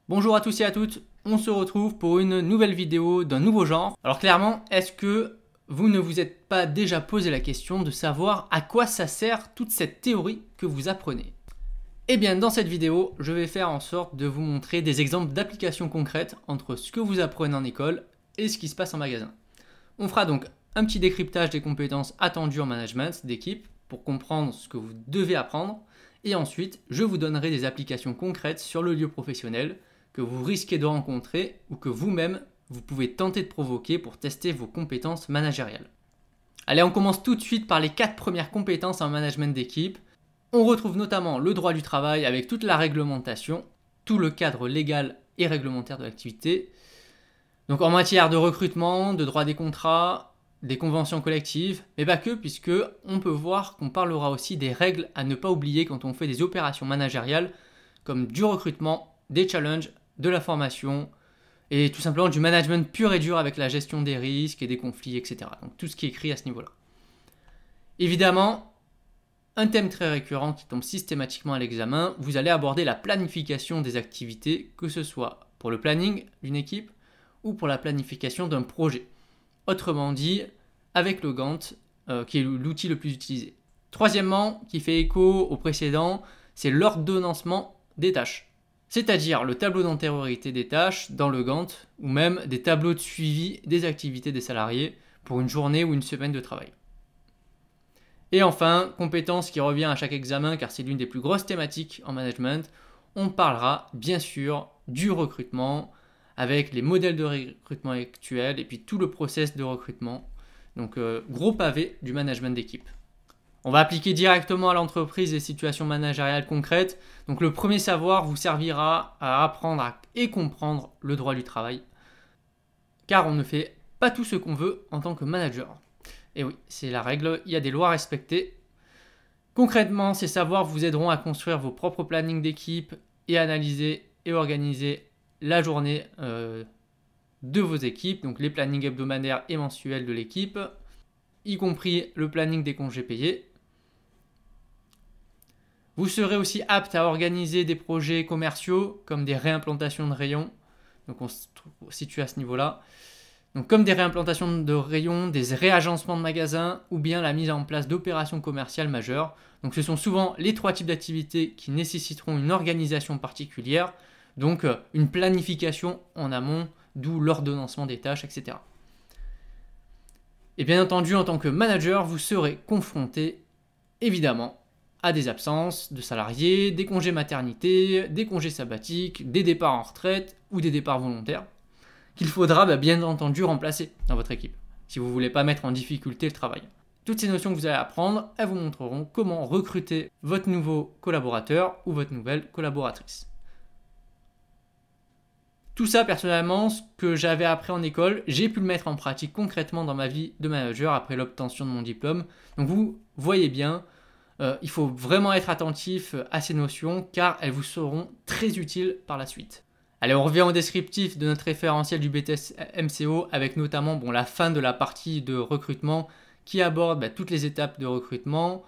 Bonjour à tous et à toutes, on se retrouve pour une nouvelle vidéo d'un nouveau genre. Alors clairement, est-ce que vous ne vous êtes pas déjà posé la question de savoir à quoi ça sert toute cette théorie que vous apprenez? Eh bien dans cette vidéo, je vais faire en sorte de vous montrer des exemples d'applications concrètes entre ce que vous apprenez en école et ce qui se passe en magasin. On fera donc un petit décryptage des compétences attendues en management d'équipe pour comprendre ce que vous devez apprendre. Et ensuite, je vous donnerai des applications concrètes sur le lieu professionnel que vous risquez de rencontrer ou que vous-même, vous pouvez tenter de provoquer pour tester vos compétences managériales. Allez, on commence tout de suite par les 4 premières compétences en management d'équipe. On retrouve notamment le droit du travail avec toute la réglementation, tout le cadre légal et réglementaire de l'activité. Donc en matière de recrutement, de droit des contrats, des conventions collectives, mais pas que, puisque on peut voir qu'on parlera aussi des règles à ne pas oublier quand on fait des opérations managériales, comme du recrutement, des challenges, de la formation, et tout simplement du management pur et dur avec la gestion des risques et des conflits, etc. Donc tout ce qui est écrit à ce niveau-là. Évidemment, un thème très récurrent qui tombe systématiquement à l'examen, vous allez aborder la planification des activités, que ce soit pour le planning d'une équipe ou pour la planification d'un projet. Autrement dit, avec le Gantt, qui est l'outil le plus utilisé. Troisièmement, qui fait écho au précédent, c'est l'ordonnancement des tâches. C'est-à-dire le tableau d'antériorité des tâches dans le Gantt, ou même des tableaux de suivi des activités des salariés pour une journée ou une semaine de travail. Et enfin, compétence qui revient à chaque examen car c'est l'une des plus grosses thématiques en management, on parlera bien sûr du recrutement, avec les modèles de recrutement actuels et puis tout le process de recrutement. Donc gros pavé du management d'équipe. On va appliquer directement à l'entreprise les situations managériales concrètes. Donc le premier savoir vous servira à apprendre et comprendre le droit du travail. Car on ne fait pas tout ce qu'on veut en tant que manager. Et oui, c'est la règle, il y a des lois à respecter. Concrètement, ces savoirs vous aideront à construire vos propres plannings d'équipe et analyser et organiser la journée de vos équipes, donc les plannings hebdomadaires et mensuels de l'équipe, y compris le planning des congés payés. Vous serez aussi apte à organiser des projets commerciaux comme des réimplantations de rayons, donc on se situe à ce niveau-là. Donc comme des réimplantations de rayons, des réagencements de magasins ou bien la mise en place d'opérations commerciales majeures. Donc ce sont souvent les 3 types d'activités qui nécessiteront une organisation particulière. Donc une planification en amont, d'où l'ordonnancement des tâches, etc. Et bien entendu, en tant que manager, vous serez confronté, évidemment, à des absences de salariés, des congés maternité, des congés sabbatiques, des départs en retraite ou des départs volontaires, qu'il faudra bien entendu remplacer dans votre équipe, si vous ne voulez pas mettre en difficulté le travail. Toutes ces notions que vous allez apprendre, elles vous montreront comment recruter votre nouveau collaborateur ou votre nouvelle collaboratrice. Tout ça, personnellement, ce que j'avais appris en école, j'ai pu le mettre en pratique concrètement dans ma vie de manager après l'obtention de mon diplôme. Donc vous voyez bien, il faut vraiment être attentif à ces notions car elles vous seront très utiles par la suite. Allez, on revient au descriptif de notre référentiel du BTS MCO avec notamment la fin de la partie de recrutement qui aborde toutes les étapes de recrutement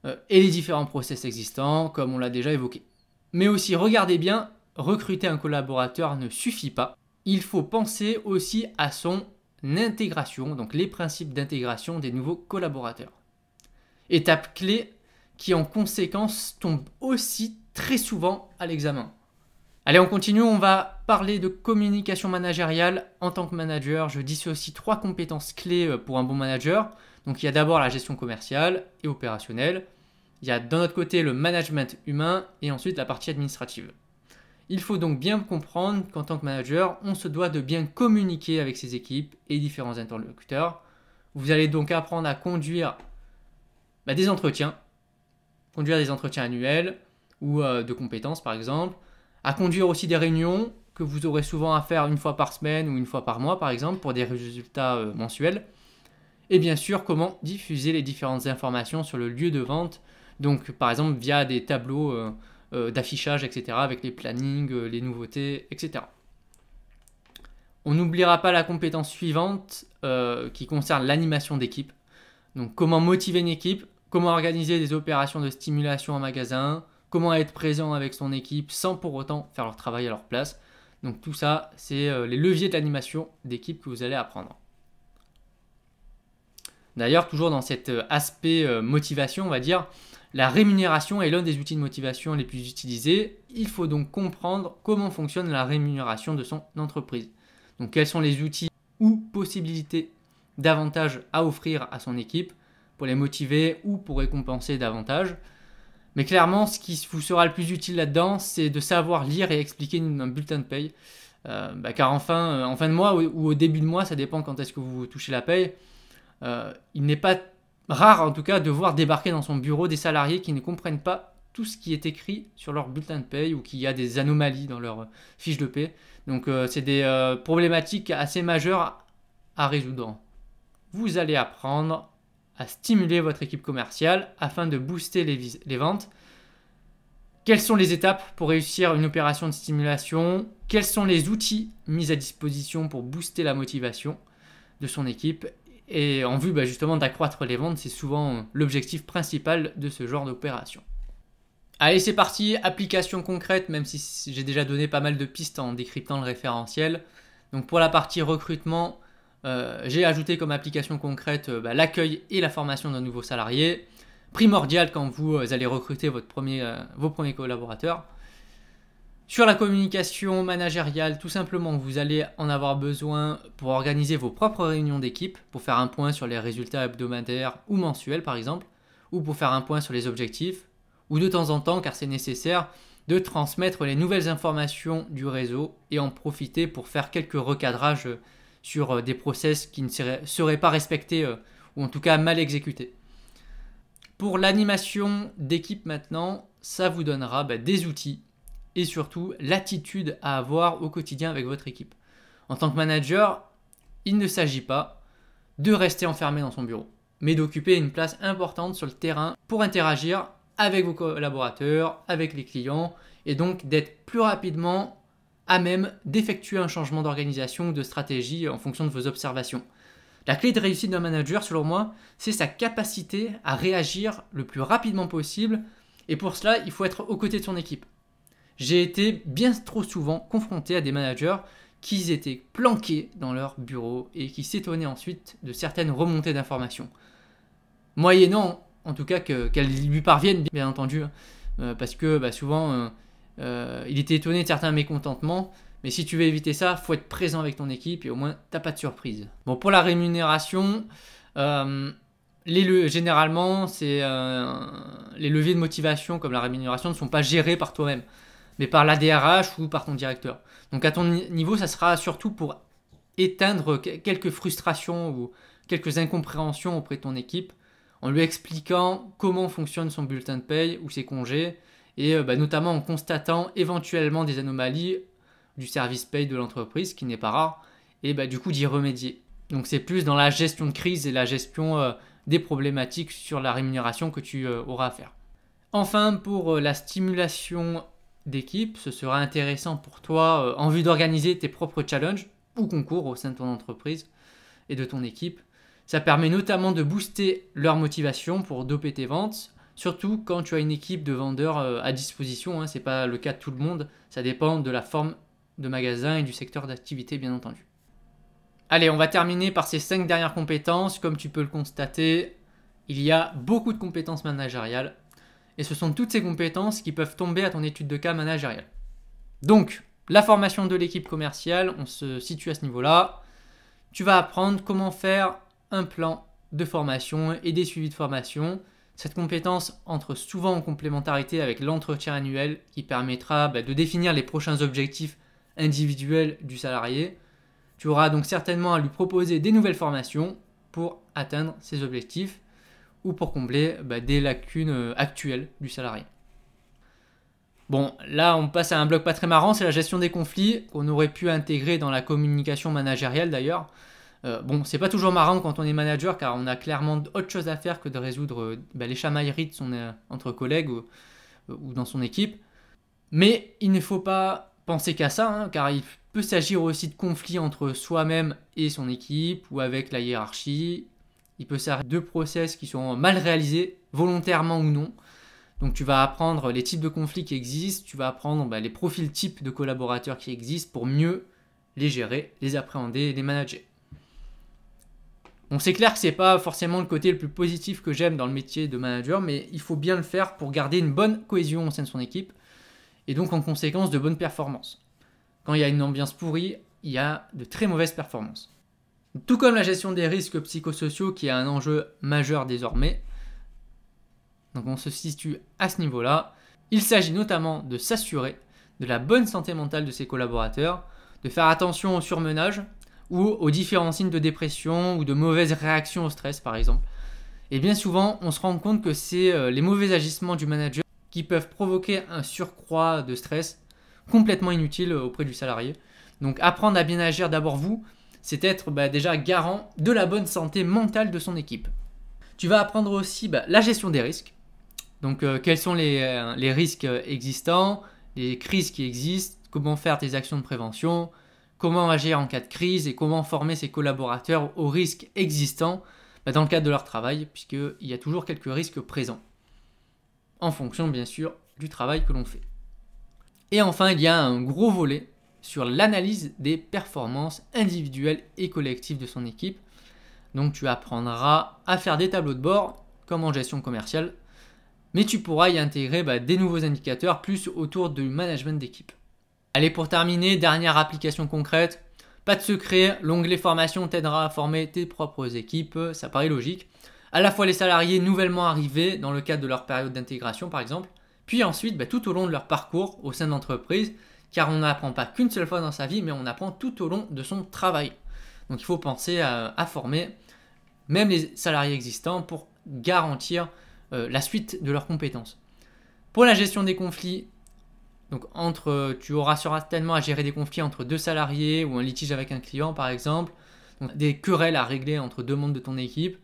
et les différents process existants comme on l'a déjà évoqué. Mais aussi, regardez bien, recruter un collaborateur ne suffit pas. Il faut penser aussi à son intégration, donc les principes d'intégration des nouveaux collaborateurs. Étape clé qui en conséquence tombe aussi très souvent à l'examen. Allez, on continue, on va parler de communication managériale. En tant que manager, je dissocie 3 compétences clés pour un bon manager. Donc il y a d'abord la gestion commerciale et opérationnelle. Il y a d'un autre côté le management humain et ensuite la partie administrative. Il faut donc bien comprendre qu'en tant que manager, on se doit de bien communiquer avec ses équipes et différents interlocuteurs. Vous allez donc apprendre à conduire des entretiens annuels ou de compétences par exemple, à conduire aussi des réunions que vous aurez souvent à faire une fois par semaine ou une fois par mois par exemple pour des résultats mensuels. Et bien sûr, comment diffuser les différentes informations sur le lieu de vente, donc par exemple via des tableaux d'affichage, etc., avec les plannings, les nouveautés, etc. On n'oubliera pas la compétence suivante qui concerne l'animation d'équipe. Donc comment motiver une équipe, comment organiser des opérations de stimulation en magasin, comment être présent avec son équipe sans pour autant faire leur travail à leur place. Donc tout ça, c'est les leviers de l'animation d'équipe que vous allez apprendre. D'ailleurs, toujours dans cet aspect motivation, on va dire, la rémunération est l'un des outils de motivation les plus utilisés. Il faut donc comprendre comment fonctionne la rémunération de son entreprise. Donc quels sont les outils ou possibilités d'avantages à offrir à son équipe pour les motiver ou pour récompenser davantage. Mais clairement, ce qui vous sera le plus utile là-dedans, c'est de savoir lire et expliquer un bulletin de paye. Car en fin de mois ou au début de mois, ça dépend quand est-ce que vous touchez la paye, il n'est pas rare en tout cas de voir débarquer dans son bureau des salariés qui ne comprennent pas tout ce qui est écrit sur leur bulletin de paye ou qu'il y a des anomalies dans leur fiche de paie. Donc c'est des problématiques assez majeures à résoudre. Vous allez apprendre à stimuler votre équipe commerciale afin de booster les ventes. Quelles sont les étapes pour réussir une opération de stimulation? Quels sont les outils mis à disposition pour booster la motivation de son équipe? Et en vue justement d'accroître les ventes, c'est souvent l'objectif principal de ce genre d'opération. Allez, c'est parti, application concrète, même si j'ai déjà donné pas mal de pistes en décryptant le référentiel. Donc pour la partie recrutement, j'ai ajouté comme application concrète l'accueil et la formation d'un nouveau salarié. Primordial quand vous allez recruter vos premiers collaborateurs. Sur la communication managériale, tout simplement, vous allez en avoir besoin pour organiser vos propres réunions d'équipe, pour faire un point sur les résultats hebdomadaires ou mensuels par exemple, ou pour faire un point sur les objectifs, ou de temps en temps, car c'est nécessaire, de transmettre les nouvelles informations du réseau et en profiter pour faire quelques recadrages sur des process qui ne seraient pas respectés ou en tout cas mal exécutés. Pour l'animation d'équipe maintenant, ça vous donnera des outils et surtout l'attitude à avoir au quotidien avec votre équipe. En tant que manager, il ne s'agit pas de rester enfermé dans son bureau, mais d'occuper une place importante sur le terrain pour interagir avec vos collaborateurs, avec les clients, et donc d'être plus rapidement à même d'effectuer un changement d'organisation ou de stratégie en fonction de vos observations. La clé de réussite d'un manager, selon moi, c'est sa capacité à réagir le plus rapidement possible, et pour cela, il faut être aux côtés de son équipe. J'ai été bien trop souvent confronté à des managers qui étaient planqués dans leur bureau et qui s'étonnaient ensuite de certaines remontées d'informations. Moyennant, en tout cas, qu'elles lui parviennent, bien entendu, parce que souvent, il était étonné de certains mécontentements. Mais si tu veux éviter ça, il faut être présent avec ton équipe et au moins, tu n'as pas de surprise. Bon, pour la rémunération, généralement, les leviers de motivation comme la rémunération ne sont pas gérés par toi-même, mais par la DRH ou par ton directeur. Donc à ton niveau, ça sera surtout pour éteindre quelques frustrations ou quelques incompréhensions auprès de ton équipe en lui expliquant comment fonctionne son bulletin de paye ou ses congés et notamment en constatant éventuellement des anomalies du service paye de l'entreprise, ce qui n'est pas rare, et du coup d'y remédier. Donc c'est plus dans la gestion de crise et la gestion des problématiques sur la rémunération que tu auras à faire. Enfin, pour la stimulation d'équipe, ce sera intéressant pour toi en vue d'organiser tes propres challenges ou concours au sein de ton entreprise et de ton équipe. Ça permet notamment de booster leur motivation pour doper tes ventes, surtout quand tu as une équipe de vendeurs à disposition. Ce n'est pas le cas de tout le monde, ça dépend de la forme de magasin et du secteur d'activité bien entendu. Allez, on va terminer par ces 5 dernières compétences. Comme tu peux le constater, il y a beaucoup de compétences managériales et ce sont toutes ces compétences qui peuvent tomber à ton étude de cas managériale. Donc, la formation de l'équipe commerciale, on se situe à ce niveau-là. Tu vas apprendre comment faire un plan de formation et des suivis de formation. Cette compétence entre souvent en complémentarité avec l'entretien annuel qui permettra de définir les prochains objectifs individuels du salarié. Tu auras donc certainement à lui proposer des nouvelles formations pour atteindre ses objectifs ou pour combler des lacunes actuelles du salarié. Bon, là on passe à un bloc pas très marrant, c'est la gestion des conflits qu'on aurait pu intégrer dans la communication managériale d'ailleurs. C'est pas toujours marrant quand on est manager car on a clairement autre chose à faire que de résoudre les chamailleries entre collègues ou dans son équipe. Mais il ne faut pas penser qu'à ça, car il peut s'agir aussi de conflits entre soi-même et son équipe ou avec la hiérarchie. Il peut s'agir de process qui sont mal réalisés, volontairement ou non. Donc tu vas apprendre les types de conflits qui existent, tu vas apprendre les profils types de collaborateurs qui existent pour mieux les gérer, les appréhender et les manager. Bon, c'est clair que c'est pas forcément le côté le plus positif que j'aime dans le métier de manager, mais il faut bien le faire pour garder une bonne cohésion au sein de son équipe et donc en conséquence de bonnes performances. Quand il y a une ambiance pourrie, il y a de très mauvaises performances. Tout comme la gestion des risques psychosociaux qui est un enjeu majeur désormais. Donc on se situe à ce niveau-là. Il s'agit notamment de s'assurer de la bonne santé mentale de ses collaborateurs, de faire attention au surmenage ou aux différents signes de dépression ou de mauvaises réactions au stress par exemple. Et bien souvent, on se rend compte que c'est les mauvais agissements du manager qui peuvent provoquer un surcroît de stress complètement inutile auprès du salarié. Donc apprendre à bien agir d'abord vous, c'est être déjà garant de la bonne santé mentale de son équipe. Tu vas apprendre aussi la gestion des risques. Donc quels sont les risques existants, les crises qui existent, comment faire des actions de prévention, comment agir en cas de crise et comment former ses collaborateurs aux risques existants dans le cadre de leur travail, puisqu'il y a toujours quelques risques présents, en fonction bien sûr du travail que l'on fait. Et enfin, il y a un gros volet sur l'analyse des performances individuelles et collectives de son équipe. Donc tu apprendras à faire des tableaux de bord, comme en gestion commerciale, mais tu pourras y intégrer des nouveaux indicateurs plus autour du management d'équipe. Allez, pour terminer, dernière application concrète, pas de secret, l'onglet formation t'aidera à former tes propres équipes, ça paraît logique. À la fois les salariés nouvellement arrivés dans le cadre de leur période d'intégration par exemple, puis ensuite tout au long de leur parcours au sein de l'entreprise, car on n'apprend pas qu'une seule fois dans sa vie, mais on apprend tout au long de son travail. Donc il faut penser à former même les salariés existants pour garantir la suite de leurs compétences. Pour la gestion des conflits, donc tu auras certainement à gérer des conflits entre deux salariés ou un litige avec un client par exemple, donc des querelles à régler entre deux membres de ton équipe.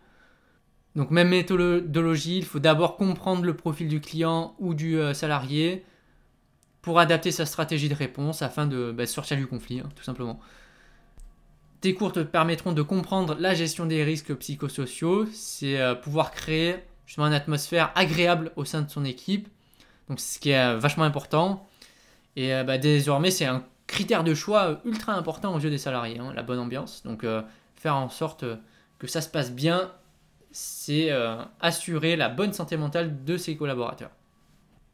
Donc même méthodologie, il faut d'abord comprendre le profil du client ou du salarié pour adapter sa stratégie de réponse afin de sortir du conflit, tout simplement. Tes cours te permettront de comprendre la gestion des risques psychosociaux, c'est pouvoir créer justement une atmosphère agréable au sein de son équipe, donc ce qui est vachement important. Et désormais, c'est un critère de choix ultra important aux yeux des salariés, la bonne ambiance. Donc faire en sorte que ça se passe bien, c'est assurer la bonne santé mentale de ses collaborateurs.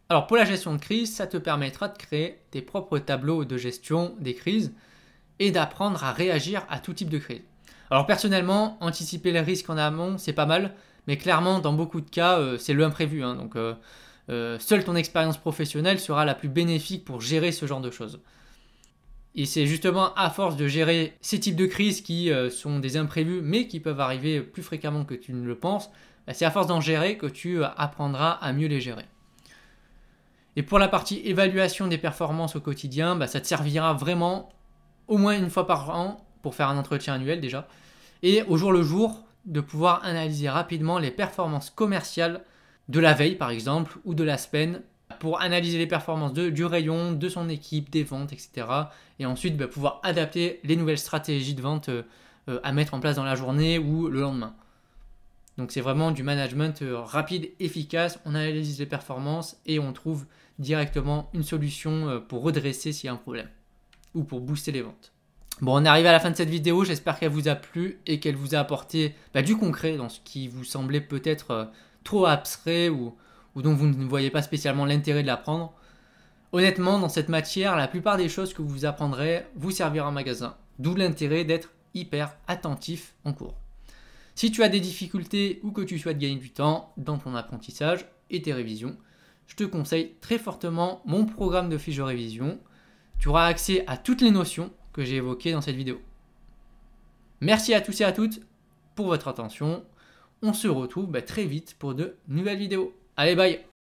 Alors pour la gestion de crise, ça te permettra de créer tes propres tableaux de gestion des crises et d'apprendre à réagir à tout type de crise. Alors personnellement, anticiper les risques en amont, c'est pas mal, mais clairement dans beaucoup de cas, c'est l'imprévu. Donc seule ton expérience professionnelle sera la plus bénéfique pour gérer ce genre de choses. Et c'est justement à force de gérer ces types de crises qui sont des imprévus, mais qui peuvent arriver plus fréquemment que tu ne le penses, c'est à force d'en gérer que tu apprendras à mieux les gérer. Et pour la partie évaluation des performances au quotidien, ça te servira vraiment au moins une fois par an pour faire un entretien annuel déjà, et au jour le jour de pouvoir analyser rapidement les performances commerciales de la veille par exemple, ou de la semaine, pour analyser les performances du rayon, de son équipe, des ventes, etc. Et ensuite pouvoir adapter les nouvelles stratégies de vente à mettre en place dans la journée ou le lendemain. Donc c'est vraiment du management rapide, efficace, on analyse les performances et on trouve directement une solution pour redresser s'il y a un problème ou pour booster les ventes. Bon, on est arrivé à la fin de cette vidéo, j'espère qu'elle vous a plu et qu'elle vous a apporté du concret dans ce qui vous semblait peut-être trop abstrait ou dont vous ne voyez pas spécialement l'intérêt de l'apprendre. Honnêtement, dans cette matière, la plupart des choses que vous apprendrez vous servira en magasin, d'où l'intérêt d'être hyper attentif en cours. Si tu as des difficultés ou que tu souhaites gagner du temps dans ton apprentissage et tes révisions, je te conseille très fortement mon programme de fiches de révision. Tu auras accès à toutes les notions que j'ai évoquées dans cette vidéo. Merci à tous et à toutes pour votre attention. On se retrouve très vite pour de nouvelles vidéos. Allez, bye!